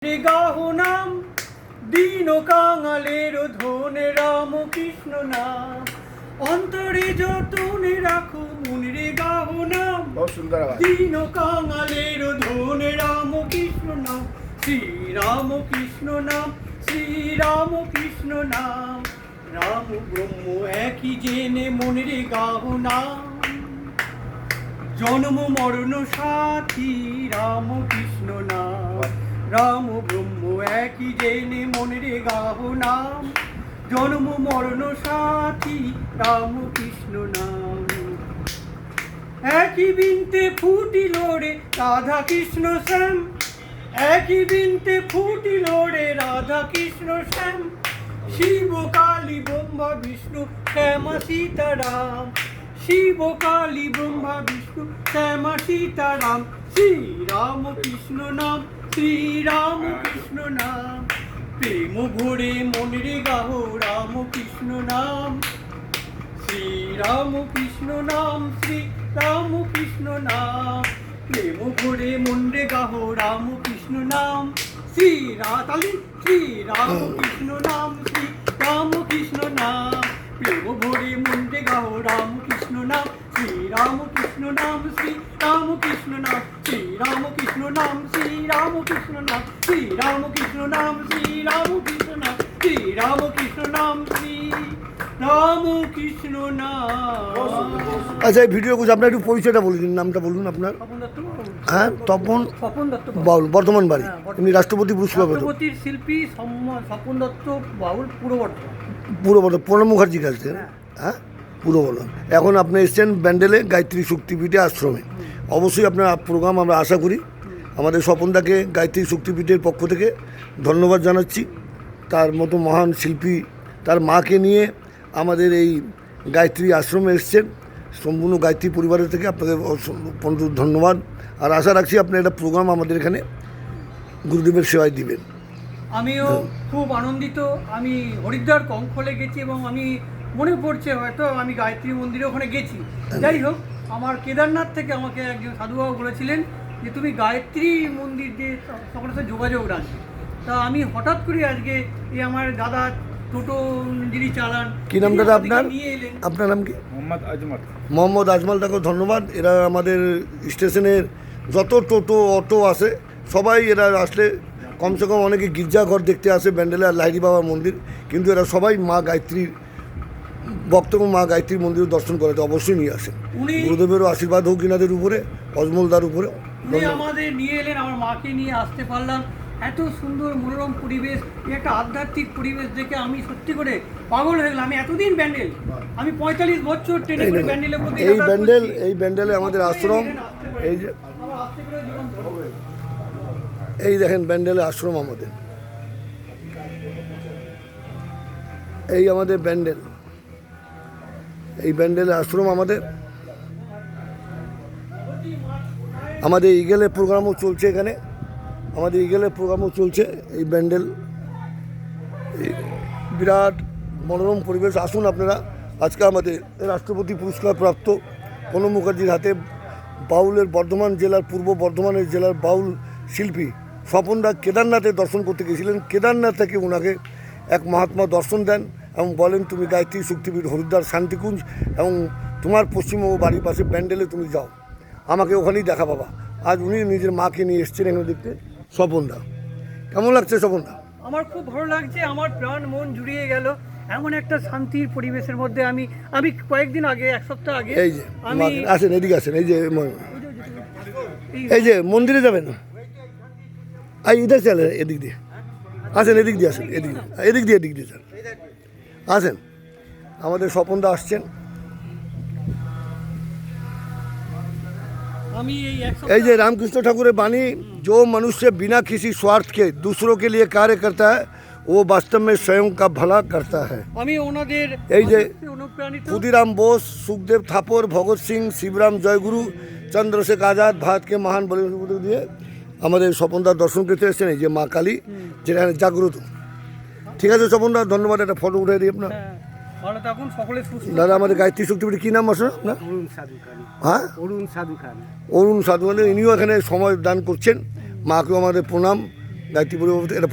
গাহো নাম দীন কাঙালের ধনে রাম কৃষ্ণ নাম অন্তরে যতনে রাখো মনে গাহো নাম দীন কাঙালের ধনে রাম কৃষ্ণ নাম শ্রীরাম কৃষ্ণ নাম শ্রীরাম কৃষ্ণ নাম রাম ব্রহ্ম একই জেনে মনে গাহো নাম জন্ম মরণ সাথী রাম কৃষ্ণ নাম রাম ব্রহ্ম একই জেনে মনে গাহো নাম জন্ম মরণ সাথী রাম কৃষ্ণ নাম একই বিনতে ফুটিল রে রাধা কৃষ্ণ শ্যাম একই বিনতে ফুটিল রে রাধা কৃষ্ণ শ্যাম শিব কালী ব্রহ্মা বিষ্ণু শ্যামা সীতারাম শিব কালী ব্রহ্মা বিষ্ণু শ্যামা সীতারাম শ্রীরাম কৃষ্ণ নাম শ্রীরাম কৃষ্ণ নাম প্রেম ভরে মনে গাহো রাম কৃষ্ণ নাম শ্রীরাম কৃষ্ণ নাম শ্রীরাম কৃষ্ণ নাম প্রেম ভরে মনে গাহো রাম কৃষ্ণ নাম শ্রীরাম কৃষ্ণ নাম শ্রীরাম কৃষ্ণ নাম প্রেম ভরে মনে গাহো রাম কৃষ্ণ নাম শ্রীরাম কৃষ্ণ নাম শ্রীরাম কৃষ্ণ নাম শ্রীরাম কৃষ্ণ নাম শ্রীরাম কৃষ্ণ নাম শ্রীরাম কৃষ্ণ নাম শ্রীরাম কৃষ্ণ নাম শ্রীরাম কৃষ্ণ নাম শ্রীরাম কৃষ্ণ নাম। আচ্ছা এই ভিডিও করছি, আপনার একটু পরিচয়টা বলে দিন, নামটা বলুন আপনার। হ্যাঁ, তপন বাউল, বর্ধমান বাড়ি। এমনি রাষ্ট্রপতি পুরস্কার রাষ্ট্রপতির শিল্পী স্বপন দত্ত বাউল, পূর্ব বর্ধমান। প্রণব মুখার্জির কাছে। হ্যাঁ, পূর্ব বর্ধমান। এখন আপনি এসছেন ব্যান্ডেলে গায়ত্রী শক্তিপীঠে আশ্রমে। অবশ্যই আপনার প্রোগ্রাম আমরা আশা করি। আমাদের স্বপনদাকে গায়ত্রী শক্তিপীঠের পক্ষ থেকে ধন্যবাদ জানাচ্ছি। তার মতো মহান শিল্পী তার মাকে নিয়ে আমাদের এই গায়ত্রী আশ্রমে এসছেন। সম্পূর্ণ গায়ত্রী পরিবারের থেকে আপনাদের ধন্যবাদ। আর আশা রাখছি আপনি একটা প্রোগ্রাম আমাদের এখানে গুরুদেবের সেবায় দিবেন। আমিও খুব আনন্দিত। আমি হরিদ্বার কঙ্খলে গেছি এবং আমি মনে পড়ছে হয়তো আমি গায়ত্রী মন্দিরে ওখানে গেছি। যাই হোক, আমার কেদারনাথ থেকে আমাকে একজন সাধুবাবু বলেছিলেন যে তুমি গায়ত্রী মন্দির দিয়ে সকলের সাথে যোগাযোগ রাখবে। তা আমি হঠাৎ করে আজকে এই আমার দাদা টোটো যিনি চালান, কি নাম দাদা আপনার? নিয়ে এলেন। আপনার নাম কি? মোহাম্মদ আজমাল। তাকে ধন্যবাদ। এরা আমাদের স্টেশনের যত টোটো অটো আসে সবাই এরা আসলে কমসে কম অনেকে গির্জাঘর দেখতে আসে ব্যান্ডেলে আর লাহিড়ী বাবার মন্দির, কিন্তু এরা সবাই মা গায়ত্রীর বক্তব্য, মা গায়ত্রীর মন্দির দর্শন করাতে অবশ্যই নিয়ে আসেন। গুরুদেবেরও আশীর্বাদ হোক ইনাদের উপরে, অজমলদার উপরে। উনি আমাদের নিয়ে এলেন, আমার মাকে নিয়ে আসতে পারলাম। এত সুন্দর মনোরম পরিবেশ, একটা আধ্যাত্মিক পরিবেশ দেখে আমি সত্যি করে পাগল হয়ে গেলাম। আমি এতদিন ব্যান্ডেল, আমি 45 বছর ট্রেনে করে ব্যান্ডেলের মধ্যে এই ব্যান্ডেলে আমাদের আশ্রম। এই যে এই দেখেন ব্যান্ডেলে আশ্রম আমাদের, এই আমাদের ব্যান্ডেল, এই ব্যান্ডেলে আশ্রম আমাদের। আমাদের ইগেলের প্রোগ্রামও চলছে এখানে, আমাদের ইগেলের প্রোগ্রামও চলছে এই ব্যান্ডেল। বিরাট মনোরম পরিবেশ। আসুন আপনারা। আজকে আমাদের রাষ্ট্রপতি পুরস্কার প্রাপ্ত প্রণব মুখার্জির হাতে বাউলের বর্ধমান জেলার, পূর্ব বর্ধমানের জেলার বাউল শিল্পী স্বপনদা কেদারনাথে দর্শন করতে গিয়েছিলেন। কেদারনাথ থেকে ওনাকে এক মহাত্মা দর্শন দেন এবং বলেন তুমি গায়ত্রী শক্তিপীঠ হরিদ্বার শান্তিকুঞ্জ এবং তোমার পশ্চিমবঙ্গ বাড়ির পাশে ব্যান্ডেলে তুমি যাও, আমাকে ওখানেই দেখা পাবা। আজ উনি নিজের মাকে নিয়ে এসছেন এখানে দেখতে। স্বপনদা, কেমন লাগছে স্বপনদা? আমার খুব ভালো লাগছে। আমার প্রাণ মন জুড়িয়ে গেল এমন একটা শান্তির পরিবেশের মধ্যে। আমি কয়েকদিন আগে, এক সপ্তাহ আগে, এই যে আসেন, এদিকে আসেন। এই যে মন্দিরে যাবেন, ইধার চলে, এদিক দিয়ে আসেন, এদিক দিয়ে আসেন, এদিক দিয়ে যান, আসেন। আমাদের স্বপনদা আসছেন। এই যে रामकृष्ण ठाकुर बानी, जो मनुष्य बिना किसी स्वार्थ के दूसरों के लिए कार्य करता है वो वास्तव में स्वयं का भला करता है। এই যে ক্ষুদিরাম বোস, সুখদেব থাপর, ভগৎ সিং, শিবরাম জয়গুরু, চন্দ্রশেখর আজাদ, ভারত के महान বলিউড দিয়ে আমাদের স্বপনদার দর্শন করতে এসেছেন। এই যে মা কালী যেটা জাগ্রত। ঠিক আছে স্বপনদা, ধন্যবাদ। একটা ফটো উঠে দিই আপনার। দাদা আমাদের গায়ত্রী শক্তিপীঠ কি নাম আসলে আপনার? হ্যাঁ, অরুণ সাধু খান। ইনিও এখানে সময় দান করছেন। মাকেও আমাদের প্রণাম। গায়ত্রী পুরো এটা